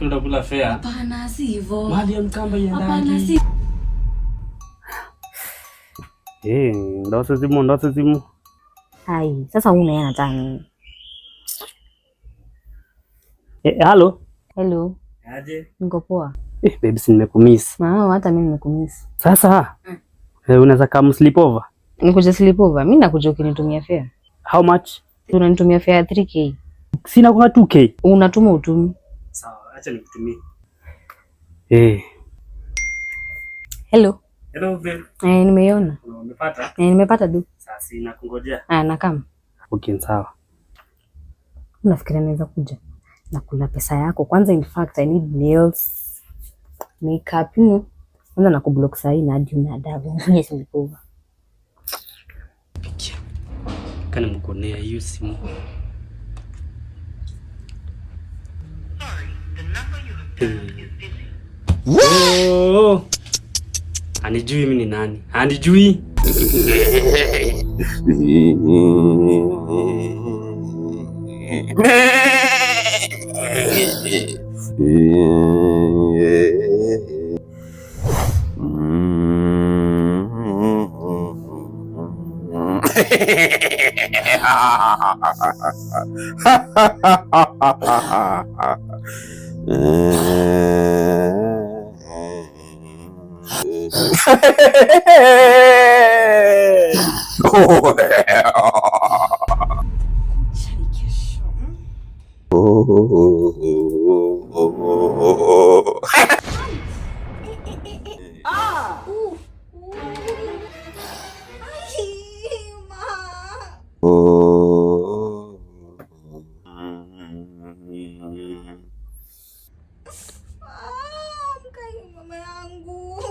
unafikiri utakula fare? Hapana, si hivyo. Mali ya Mkamba iendaje? Hapana, si. Ndo simu. Hai, sasa unaenda tani. Hello. Hello. Aje? Niko poa. Baby, si nimekumiss. Hata mimi nimekumiss. Sasa unaweza come sleep over? Nikuja sleep over. Mimi nakuja ukinitumia fare. How much? Unanitumia fare 3k. Sina kwa 2k. Unatuma utumi. Sawa, acha nikutumie. Hello. Hello babe. Nimeiona. Umepata? Nimepata du. Sasa sina kungojea. Nakam. Okay, sawa. Unafikiria naweza kuja? Nakula pesa yako. Kwanza in fact I need nails, makeup. Kwanza nakublock saa hii na hadi una adabu. Yes, nikuva. Pikia. Kana mkonea hiyo simu. Oh. Anijui mimi ni nani? Anijui. Mama yangu.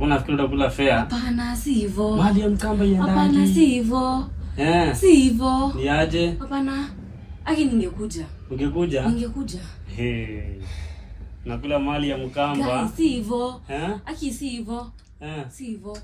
Unafikiri utakula fare? Hapana, si hivyo. Mali ya Mkamba iendaje? Hapana, si hivyo. Si hivyo. Ni aje? Hapana. Aki ningekuja. Ungekuja? Ningekuja. Nakula mali ya Mkamba. Si hivyo. Aki si hivyo. Si hivyo.